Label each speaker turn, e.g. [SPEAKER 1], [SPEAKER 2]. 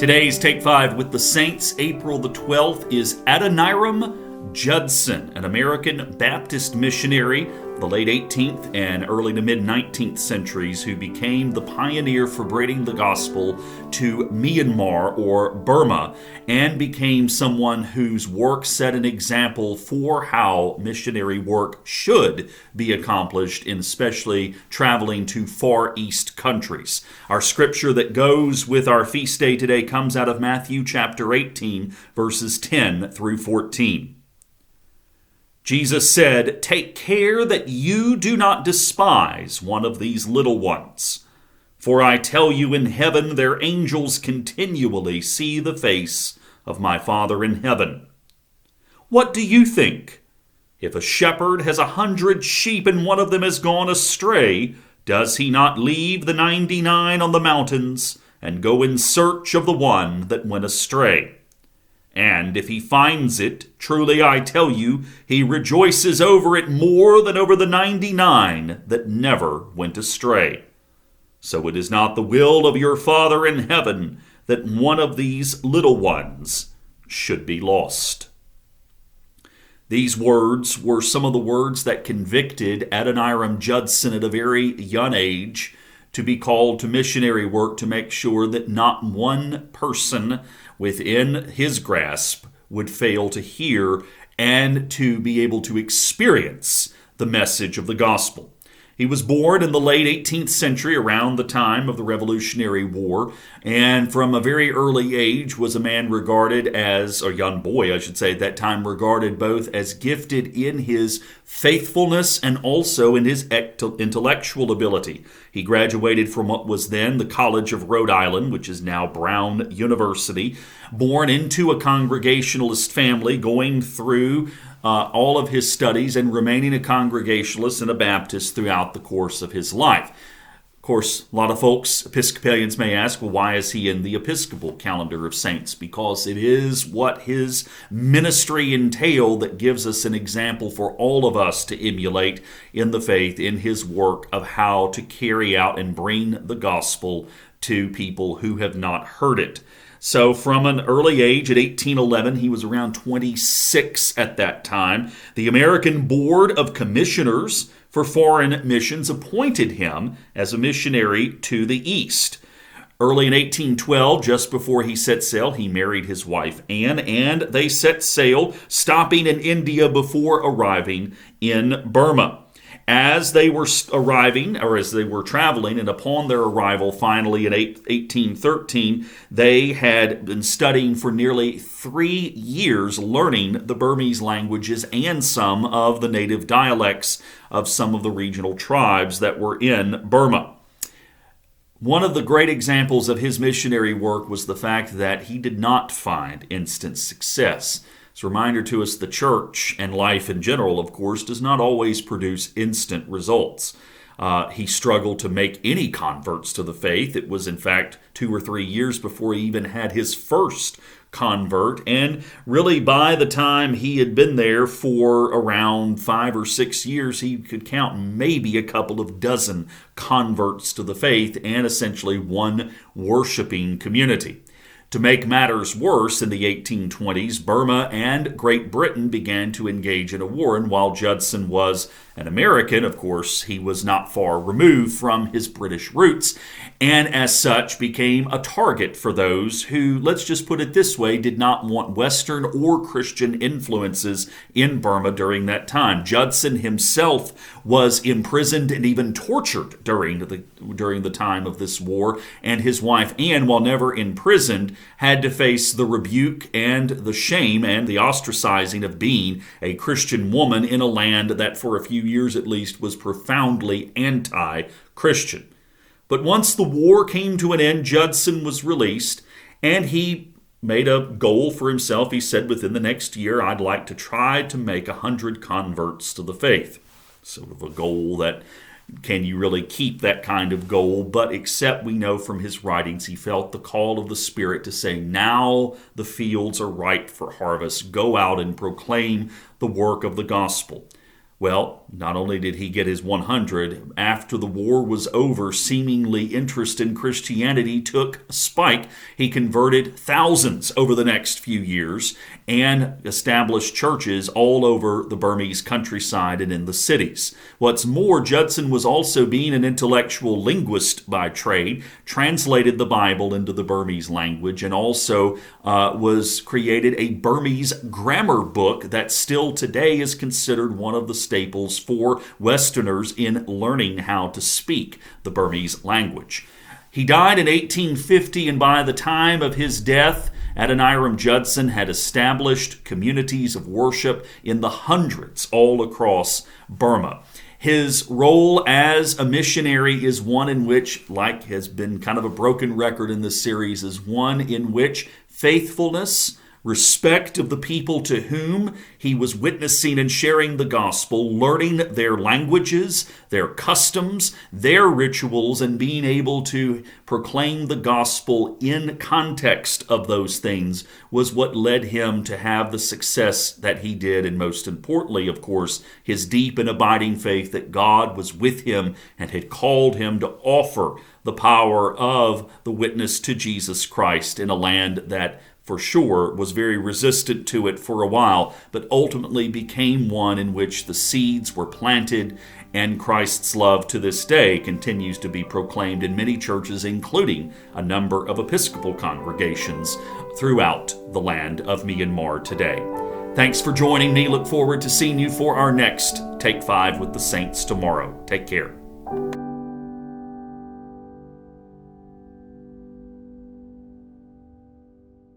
[SPEAKER 1] Today's Take 5 with the Saints, April the 12th, is Adoniram Judson, an American Baptist missionary of the late 18th and early to mid-19th centuries who became the pioneer for bringing the gospel to Myanmar or Burma and became someone whose work set an example for how missionary work should be accomplished in especially traveling to Far East countries. Our scripture that goes with our feast day today comes out of Matthew chapter 18, verses 10 through 14. Jesus said, "Take care that you do not despise one of these little ones. For I tell you, in heaven their angels continually see the face of my Father in heaven. What do you think? If a shepherd has 100 sheep and one of them has gone astray, does he not leave the 99 on the mountains and go in search of the one that went astray? And if he finds it, truly I tell you, he rejoices over it more than over the 99 that never went astray. So it is not the will of your Father in heaven that one of these little ones should be lost." These words were some of the words that convicted Adoniram Judson at a very young age to be called to missionary work to make sure that not one person within his grasp would fail to hear and to be able to experience the message of the gospel. He was born in the late 18th century, around the time of the Revolutionary War, and from a very early age was a man regarded as, a young boy, I should say, at that time regarded both as gifted in his faithfulness and also in his intellectual ability. He graduated from what was then the College of Rhode Island, which is now Brown University, born into a Congregationalist family, going through all of his studies and remaining a Congregationalist and a Baptist throughout the course of his life. Of course, a lot of folks, Episcopalians, may ask, well, why is he in the Episcopal calendar of saints? Because it is what his ministry entailed that gives us an example for all of us to emulate in the faith, in his work of how to carry out and bring the gospel to people who have not heard it. So from an early age, at 1811, he was around 26 at that time, the American Board of Commissioners for Foreign Missions appointed him as a missionary to the East. Early in 1812, just before he set sail, he married his wife Anne, and they set sail, stopping in India before arriving in Burma. As they were arriving, or as they were traveling, and upon their arrival finally in 1813, they had been studying for nearly 3 years, learning the Burmese languages and some of the native dialects of some of the regional tribes that were in Burma. One of the great examples of his missionary work was the fact that he did not find instant success. It's a reminder to us the church and life in general, of course, does not always produce instant results. He struggled to make any converts to the faith. It was, in fact, 2 or 3 years before he even had his first convert. And really, by the time he had been there for around 5 or 6 years, he could count maybe a couple of dozen converts to the faith and essentially one worshiping community. To make matters worse, in the 1820s, Burma and Great Britain began to engage in a war, and while Judson was an American, of course, he was not far removed from his British roots, and as such became a target for those who, let's just put it this way, did not want Western or Christian influences in Burma during that time. Judson himself was imprisoned and even tortured during the time of this war, and his wife Anne, while never imprisoned, had to face the rebuke and the shame and the ostracizing of being a Christian woman in a land that for a few years at least was profoundly anti-Christian. But once the war came to an end, Judson was released, and he made a goal for himself. He said, within the next year, I'd like to try to make 100 converts to the faith. Sort of a goal that, can you really keep that kind of goal? But except we know from his writings, he felt the call of the Spirit to say, now the fields are ripe for harvest. Go out and proclaim the work of the gospel. Well, not only did he get his 100, after the war was over, seemingly interest in Christianity took a spike. He converted thousands over the next few years and established churches all over the Burmese countryside and in the cities. What's more, Judson was also, being an intellectual linguist by trade, translated the Bible into the Burmese language, and also was created a Burmese grammar book that still today is considered one of the staples for Westerners in learning how to speak the Burmese language. He died in 1850, and by the time of his death, Adoniram Judson had established communities of worship in the hundreds all across Burma. His role as a missionary is one in which, like has been kind of a broken record in this series, is one in which faithfulness, respect of the people to whom he was witnessing and sharing the gospel, learning their languages, their customs, their rituals, and being able to proclaim the gospel in context of those things was what led him to have the success that he did. And most importantly, of course, his deep and abiding faith that God was with him and had called him to offer the power of the witness to Jesus Christ in a land that for sure was very resistant to it for a while, but ultimately became one in which the seeds were planted, and Christ's love to this day continues to be proclaimed in many churches, including a number of Episcopal congregations throughout the land of Myanmar today. Thanks for joining me. Look forward to seeing you for our next Take 5 with the Saints tomorrow. Take care.